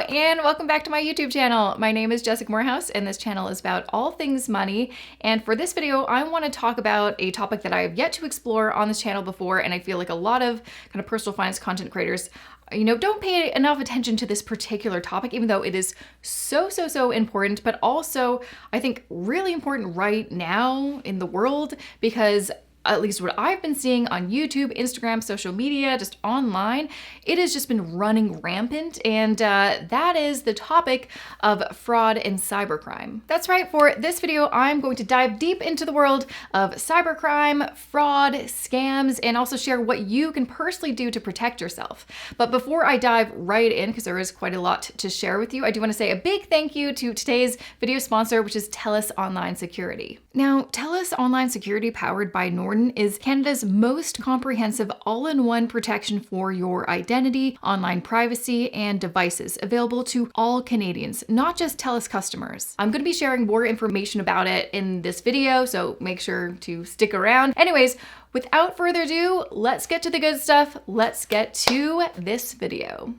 and welcome back to my YouTube channel. My name is Jessica Morehouse and this channel is about all things money. And for this video, I want to talk about a topic that I have yet to explore on this channel before, and I feel like a lot of kind of personal finance content creators don't pay enough attention to this particular topic, even though it is so important, but also I think really important right now in the world, because at least what I've been seeing on YouTube, Instagram, social media, just online, it has just been running rampant, and that is the topic of fraud and cybercrime. That's right, for this video, I'm going to dive deep into the world of cybercrime, fraud, scams, and also share what you can personally do to protect yourself. But before I dive right in, because there is quite a lot to share with you, I do want to say a big thank you to today's video sponsor, which is TELUS Online Security. Now, TELUS Online Security Powered by Norton is Canada's most comprehensive all-in-one protection for your identity, online privacy, and devices, available to all Canadians, not just TELUS customers. I'm going to be sharing more information about it in this video, so make sure to stick around. Anyways, without further ado, let's get to the good stuff. Let's get to this video.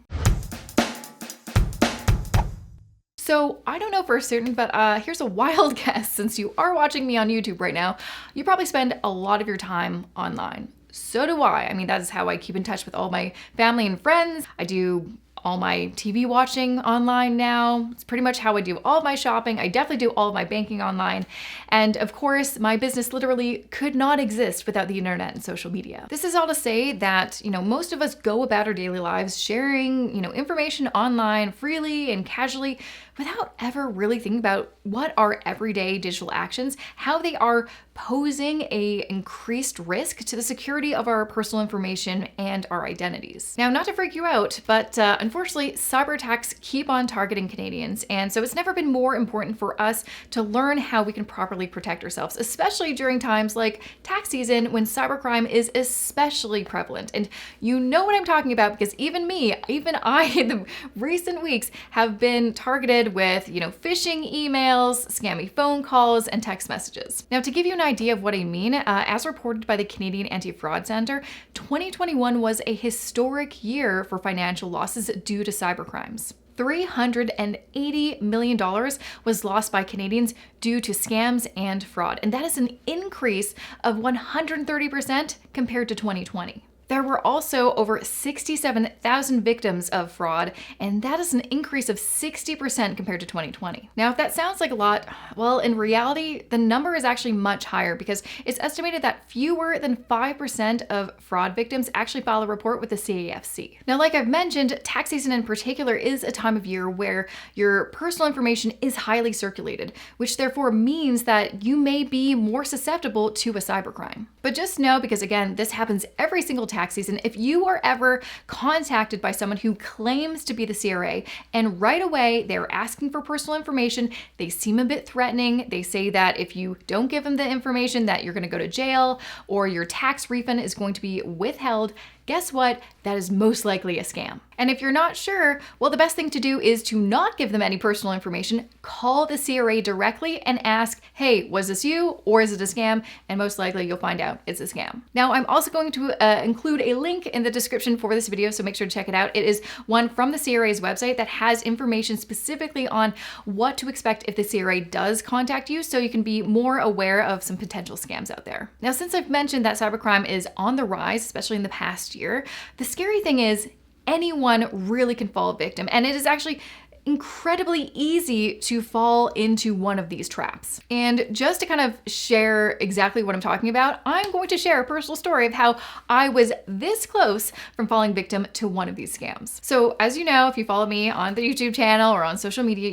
So I don't know for certain, but here's a wild guess. Since you are watching me on YouTube right now, you probably spend a lot of your time online. So do I. I mean, that is how I keep in touch with all my family and friends. I do all my TV watching online now. It's pretty much how I do all of my shopping. I definitely do all of my banking online. And of course, my business literally could not exist without the internet and social media. This is all to say that, most of us go about our daily lives sharing, information online freely and casually without ever really thinking about what our everyday digital actions, how they are posing a increased risk to the security of our personal information and our identities. Now, not to freak you out, but unfortunately, cyber attacks keep on targeting Canadians. And so it's never been more important for us to learn how we can properly protect ourselves, especially during times like tax season when cybercrime is especially prevalent. And you know what I'm talking about, because even I in the recent weeks have been targeted with, phishing emails, scammy phone calls, and text messages. Now, to give you an idea of what I mean, as reported by the Canadian Anti-Fraud Centre, 2021 was a historic year for financial losses due to cybercrimes. $380 million was lost by Canadians due to scams and fraud, and that is an increase of 130% compared to 2020. There were also over 67,000 victims of fraud, and that is an increase of 60% compared to 2020. Now, if that sounds like a lot, well, in reality, the number is actually much higher, because it's estimated that fewer than 5% of fraud victims actually file a report with the CAFC. Now, like I've mentioned, tax season in particular is a time of year where your personal information is highly circulated, which therefore means that you may be more susceptible to a cybercrime. But just know, because again, this happens every single tax season, if you are ever contacted by someone who claims to be the CRA and right away they're asking for personal information, they seem a bit threatening, they say that if you don't give them the information that you're going to go to jail or your tax refund is going to be withheld, guess what? That is most likely a scam. And if you're not sure, well, the best thing to do is to not give them any personal information. Call the CRA directly and ask, hey, was this you or is it a scam? And most likely you'll find out it's a scam. Now, I'm also going to include a link in the description for this video, so make sure to check it out. It is one from the CRA's website that has information specifically on what to expect if the CRA does contact you, so you can be more aware of some potential scams out there. Now, since I've mentioned that cybercrime is on the rise, especially in the past year, the scary thing is anyone really can fall a victim, and it is actually incredibly easy to fall into one of these traps. And just to kind of share exactly what I'm talking about, I'm going to share a personal story of how I was this close from falling victim to one of these scams. So as you know, if you follow me on the YouTube channel or on social media,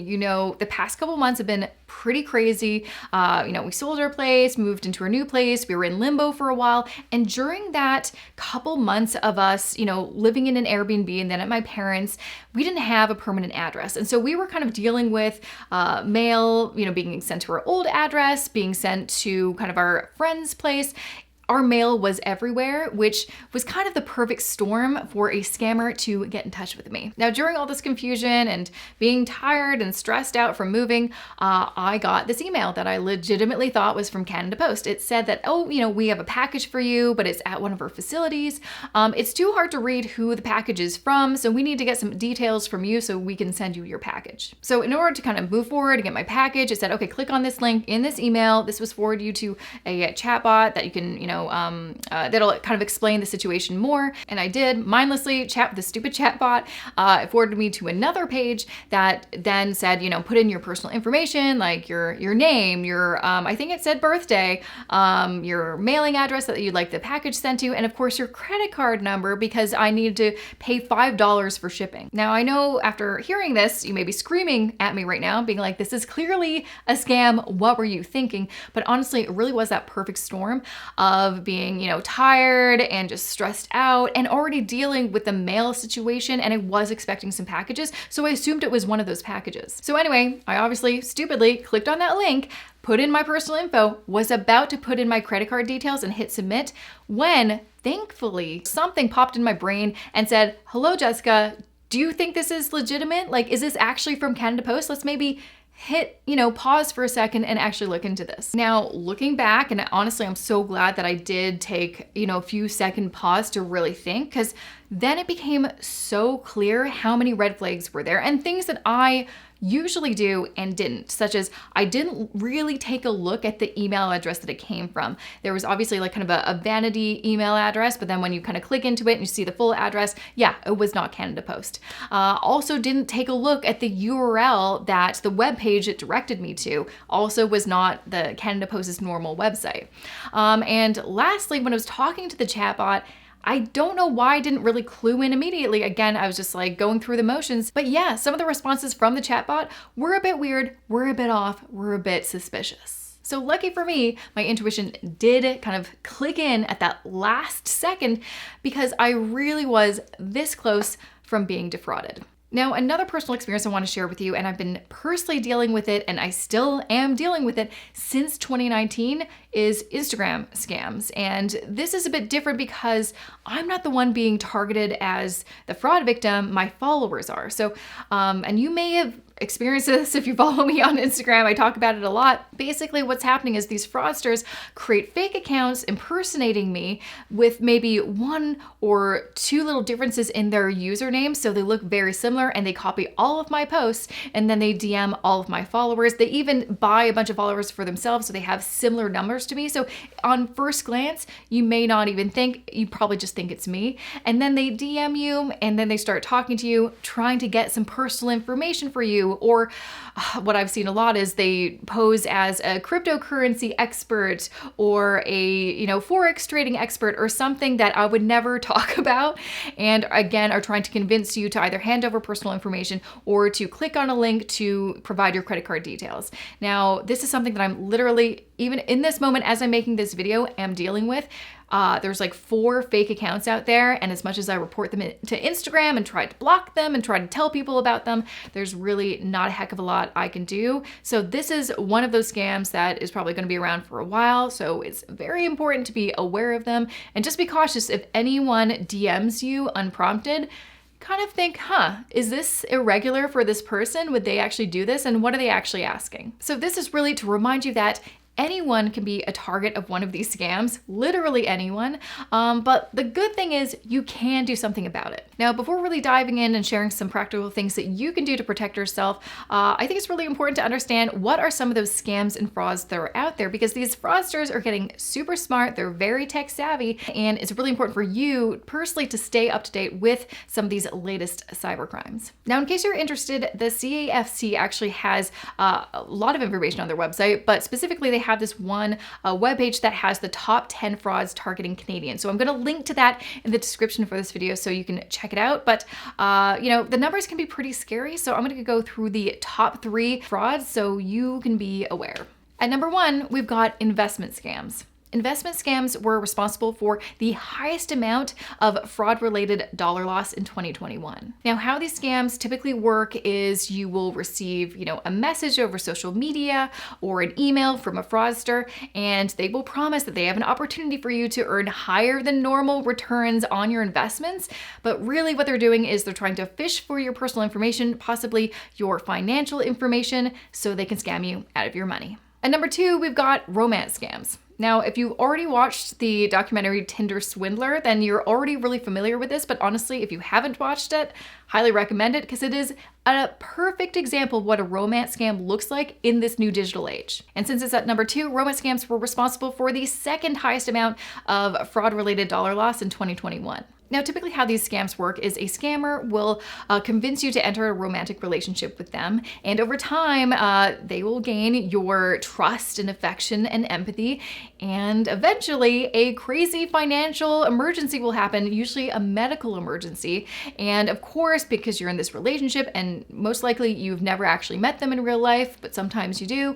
the past couple months have been pretty crazy. We sold our place, moved into our new place, we were in limbo for a while. And during that couple months of us, living in an Airbnb and then at my parents', we didn't have a permanent address. And so we were kind of dealing with mail, being sent to our old address, being sent to kind of our friend's place. our mail was everywhere, which was kind of the perfect storm for a scammer to get in touch with me. Now, during all this confusion and being tired and stressed out from moving, I got this email that I legitimately thought was from Canada Post. It said that, oh, we have a package for you, but it's at one of our facilities. It's too hard to read who the package is from, so we need to get some details from you so we can send you your package. So in order to kind of move forward and get my package, it said, okay, click on this link in this email. This was forwarded you to a chatbot that you can, that'll kind of explain the situation more. And I did mindlessly chat with the stupid chatbot. It forwarded me to another page that then said, put in your personal information, like your name, your, I think it said birthday, your mailing address that you'd like the package sent to, and of course your credit card number, because I needed to pay $5 for shipping. Now, I know after hearing this, you may be screaming at me right now, being like, this is clearly a scam. What were you thinking? But honestly, it really was that perfect storm of being, tired and just stressed out and already dealing with the mail situation. And I was expecting some packages, so I assumed it was one of those packages. So anyway, I obviously stupidly clicked on that link, put in my personal info, was about to put in my credit card details and hit submit when thankfully something popped in my brain and said, hello, Jessica, do you think this is legitimate? Like, is this actually from Canada Post? Let's maybe hit, pause for a second and actually look into this. Now, looking back, and honestly, I'm so glad that I did take, a few second pause to really think, because then it became so clear how many red flags were there and things that I usually do and didn't, such as I didn't really take a look at the email address that it came from. There was obviously like kind of a vanity email address, but then when you kind of click into it and you see the full address, yeah, it was not Canada Post. Also didn't take a look at the URL that the web page it directed me to, also was not the Canada Post's normal website. And lastly, when I was talking to the chatbot, I don't know why I didn't really clue in immediately. Again, I was just like going through the motions. But yeah, some of the responses from the chatbot were a bit weird, were a bit off, were a bit suspicious. So lucky for me, my intuition did kind of click in at that last second because I really was this close from being defrauded. Now, another personal experience I want to share with you, and I've been personally dealing with it, and I still am dealing with it since 2019, is Instagram scams. And this is a bit different because I'm not the one being targeted as the fraud victim, my followers are. So, and you may have experienced this if you follow me on Instagram. I talk about it a lot. Basically, what's happening is these fraudsters create fake accounts impersonating me with maybe one or two little differences in their username. So they look very similar and they copy all of my posts and then they DM all of my followers. They even buy a bunch of followers for themselves so they have similar numbers to me. So on first glance, you may not even think, you probably just think it's me. And then they DM you and then they start talking to you, trying to get some personal information for you. Or what I've seen a lot is they pose as a cryptocurrency expert or a, Forex trading expert or something that I would never talk about. And again, are trying to convince you to either hand over personal information or to click on a link to provide your credit card details. Now, this is something that I'm literally, even in this moment as I'm making this video, am dealing with. There's like 4 fake accounts out there, and as much as I report them to Instagram and try to block them and try to tell people about them, there's really not a heck of a lot I can do. So this is one of those scams that is probably going to be around for a while, so it's very important to be aware of them and just be cautious if anyone DMs you unprompted. Kind of think, is this irregular for this person? Would they actually do this? And what are they actually asking? So this is really to remind you that anyone can be a target of one of these scams, literally anyone. But the good thing is you can do something about it. Now, before really diving in and sharing some practical things that you can do to protect yourself, I think it's really important to understand what are some of those scams and frauds that are out there, because these fraudsters are getting super smart, they're very tech savvy, and it's really important for you personally to stay up to date with some of these latest cyber crimes. Now, in case you're interested, the CAFC actually has a lot of information on their website, but specifically they have this one webpage that has the top 10 frauds targeting Canadians. So I'm going to link to that in the description for this video so you can check it out. But the numbers can be pretty scary. So I'm going to go through the top 3 frauds so you can be aware. At number 1, we've got investment scams. investment scams were responsible for the highest amount of fraud-related dollar loss in 2021. Now, how these scams typically work is you will receive, a message over social media or an email from a fraudster, and they will promise that they have an opportunity for you to earn higher than normal returns on your investments. But really what they're doing is they're trying to fish for your personal information, possibly your financial information, so they can scam you out of your money. And number 2, we've got romance scams. Now, if you've already watched the documentary Tinder Swindler, then you're already really familiar with this, but honestly, if you haven't watched it, highly recommend it because it is a perfect example of what a romance scam looks like in this new digital age. And since it's at number 2, romance scams were responsible for the second highest amount of fraud-related dollar loss in 2021. Now, typically how these scams work is a scammer will convince you to enter a romantic relationship with them. And over time, they will gain your trust and affection and empathy. And eventually a crazy financial emergency will happen, usually a medical emergency. And of course, because you're in this relationship and most likely you've never actually met them in real life, but sometimes you do,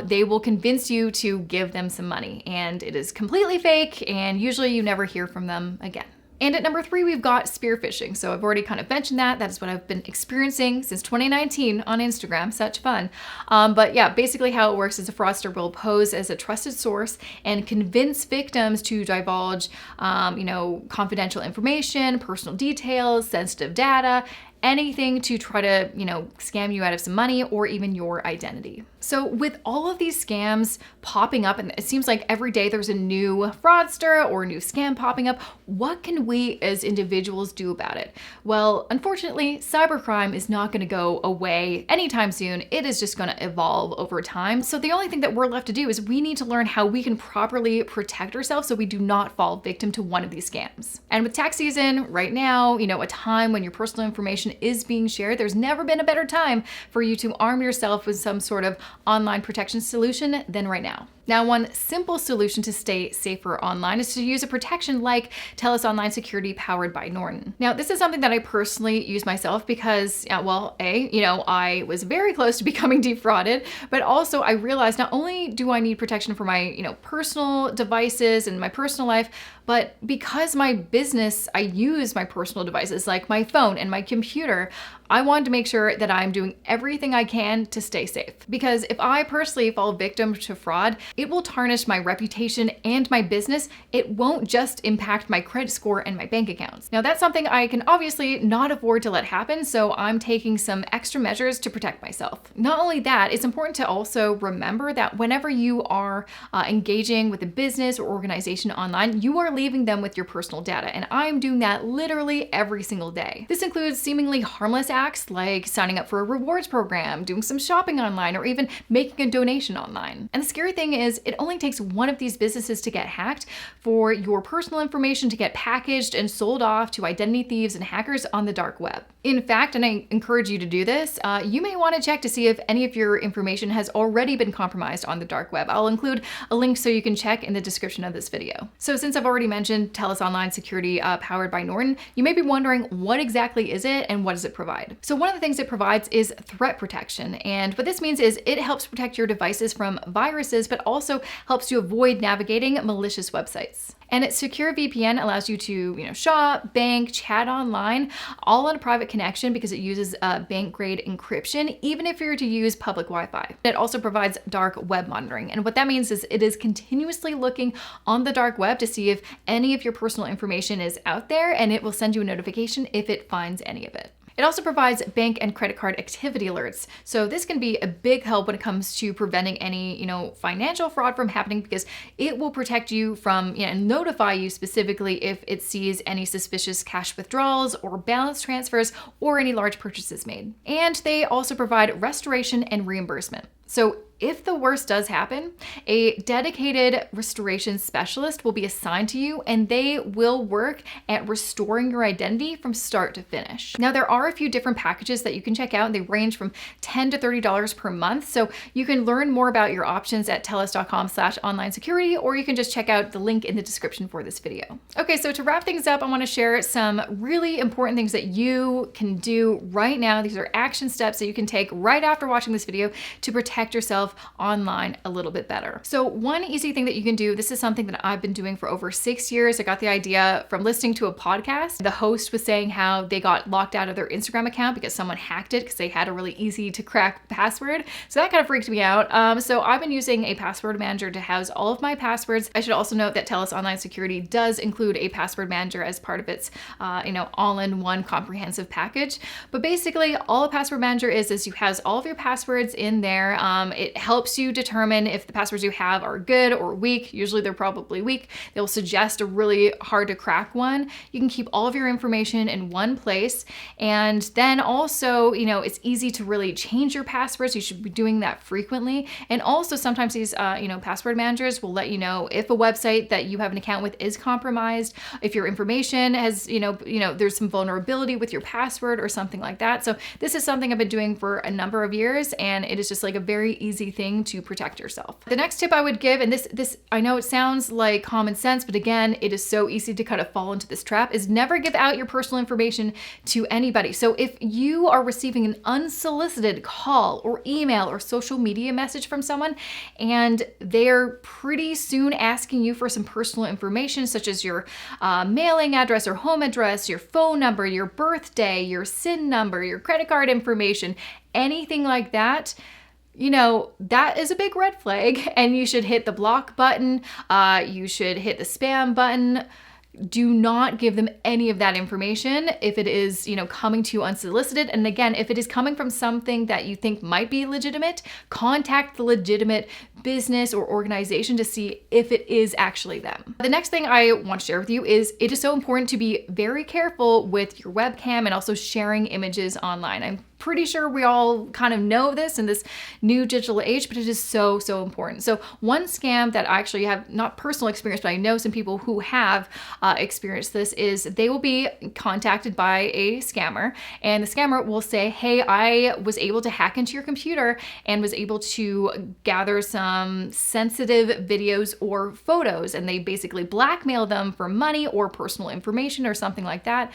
they will convince you to give them some money. And it is completely fake, and usually you never hear from them again. And at number 3, we've got spear phishing. So I've already kind of mentioned that. That is what I've been experiencing since 2019 on Instagram. Such fun. But yeah, basically how it works is a fraudster will pose as a trusted source and convince victims to divulge, confidential information, personal details, sensitive data, anything to try to, scam you out of some money or even your identity. So with all of these scams popping up, and it seems like every day there's a new fraudster or a new scam popping up, what can we as individuals do about it? Well, unfortunately, cybercrime is not going to go away anytime soon. It is just going to evolve over time. So the only thing that we're left to do is we need to learn how we can properly protect ourselves so we do not fall victim to one of these scams. And with tax season right now, a time when your personal information is being shared, there's never been a better time for you to arm yourself with some sort of online protection solution than right now. Now, one simple solution to stay safer online is to use a protection like TELUS Online Security Powered by Norton. Now, this is something that I personally use myself because, I was very close to becoming defrauded, but also I realized not only do I need protection for my, personal devices and my personal life, but because my business, I use my personal devices like my phone and my computer, I wanted to make sure that I'm doing everything I can to stay safe. Because if I personally fall victim to fraud, it will tarnish my reputation and my business. It won't just impact my credit score and my bank accounts. Now, that's something I can obviously not afford to let happen, so I'm taking some extra measures to protect myself. Not only that, it's important to also remember that whenever you are engaging with a business or organization online, you are leaving them with your personal data, and I'm doing that literally every single day. This includes seemingly harmless acts like signing up for a rewards program, doing some shopping online, or even making a donation online. And the scary thing is it only takes one of these businesses to get hacked for your personal information to get packaged and sold off to identity thieves and hackers on the dark web. In fact, and I encourage you to do this, you may want to check to see if any of your information has already been compromised on the dark web. I'll include a link so you can check in the description of this video. So since I've already mentioned TELUS Online Security Powered by Norton, you may be wondering what exactly is it and what does it provide? So one of the things it provides is threat protection. And what this means is it helps protect your devices from viruses, but also helps you avoid navigating malicious websites. And its secure VPN allows you to, shop, bank, chat online, all on a private connection because it uses bank-grade encryption, even if you're to use public Wi-Fi. It also provides dark web monitoring. And what that means is it is continuously looking on the dark web to see if any of your personal information is out there, and it will send you a notification if it finds any of it. It also provides bank and credit card activity alerts. So this can be a big help when it comes to preventing any, financial fraud from happening because it will protect you from, and notify you specifically if it sees any suspicious cash withdrawals or balance transfers or any large purchases made. And they also provide restoration and reimbursement. So if the worst does happen, a dedicated restoration specialist will be assigned to you and they will work at restoring your identity from start to finish. Now, there are a few different packages that you can check out. They range from $10 to $30 per month. So you can learn more about your options at telus.com/online security, or you can just check out the link in the description for this video. Okay, so to wrap things up, I want to share some really important things that you can do right now. These are action steps that you can take right after watching this video to protect yourself yourself online a little bit better. So one easy thing that you can do, this is something that I've been doing for over 6 years. I got the idea from listening to a podcast. The host was saying how they got locked out of their Instagram account because someone hacked it because they had a really easy to crack password. So that kind of freaked me out. So I've been using a password manager to house all of my passwords. I should also note that TELUS Online Security does include a password manager as part of its all-in-one comprehensive package. But basically all a password manager is you house all of your passwords in there. It helps you determine if the passwords you have are good or weak. Usually they're probably weak. They'll suggest a really hard to crack one. You can keep all of your information in one place. And then also, it's easy to really change your passwords. You should be doing that frequently. And also sometimes these, password managers will let you know if a website that you have an account with is compromised, if your information has, there's some vulnerability with your password or something like that. So this is something I've been doing for a number of years, and it is just like a very easy thing to protect yourself. The next tip I would give, and this I know it sounds like common sense, but again, it is so easy to kind of fall into this trap, is never give out your personal information to anybody. So if you are receiving an unsolicited call or email or social media message from someone, and they're pretty soon asking you for some personal information, such as your mailing address or home address, your phone number, your birthday, your SIN number, your credit card information, anything like that, that is a big red flag, and you should hit the block button. You should hit the spam button. Do not give them any of that information if it is, coming to you unsolicited. And again, if it is coming from something that you think might be legitimate, contact the legitimate business or organization to see if it is actually them. The next thing I want to share with you is it is so important to be very careful with your webcam and also sharing images online. I'm pretty sure we all kind of know this in this new digital age, but it is so, so important. So one scam that I actually have not personal experience, but I know some people who have experienced this, is they will be contacted by a scammer, and the scammer will say, hey, I was able to hack into your computer and was able to gather some sensitive videos or photos, and they basically blackmail them for money or personal information or something like that,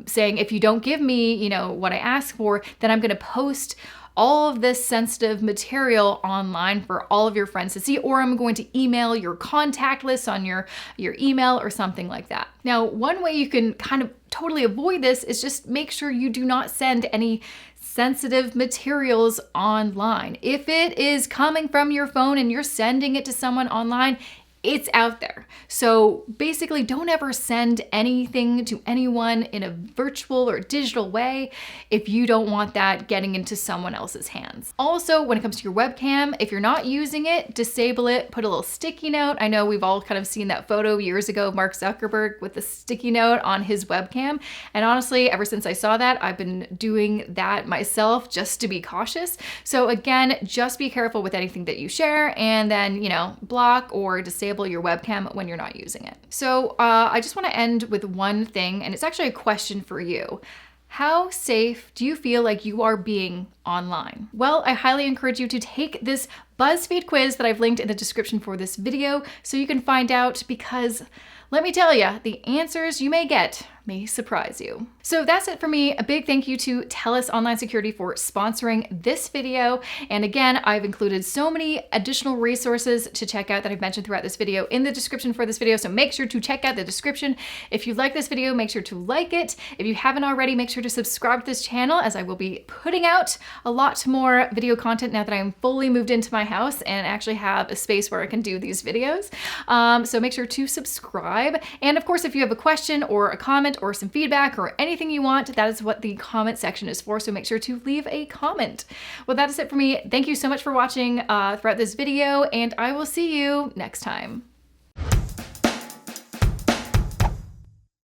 saying, if you don't give me, what I ask for, then I'm going to post all of this sensitive material online for all of your friends to see, or I'm going to email your contact list on your email or something like that. Now, one way you can kind of totally avoid this is just make sure you do not send any sensitive materials online. If it is coming from your phone and you're sending it to someone online, it's out there. So basically, don't ever send anything to anyone in a virtual or digital way if you don't want that getting into someone else's hands. Also, when it comes to your webcam, if you're not using it, disable it, put a little sticky note. I know we've all kind of seen that photo years ago of Mark Zuckerberg with the sticky note on his webcam. And honestly, ever since I saw that, I've been doing that myself just to be cautious. So again, just be careful with anything that you share, and then, block or disable your webcam when you're not using it. So I just want to end with one thing, and it's actually a question for you. How safe do you feel like you are being online? Well, I highly encourage you to take this BuzzFeed quiz that I've linked in the description for this video so you can find out, because let me tell you, the answers you may get may surprise you. So that's it for me. A big thank you to TELUS Online Security for sponsoring this video. And again, I've included so many additional resources to check out that I've mentioned throughout this video in the description for this video. So make sure to check out the description. If you like this video, make sure to like it. If you haven't already, make sure to subscribe to this channel, as I will be putting out a lot more video content now that I'm fully moved into my house and actually have a space where I can do these videos. So make sure to subscribe. And of course, if you have a question or a comment or some feedback or anything you want, that is what the comment section is for. So make sure to leave a comment. Well, that is it for me. Thank you so much for watching throughout this video, and I will see you next time.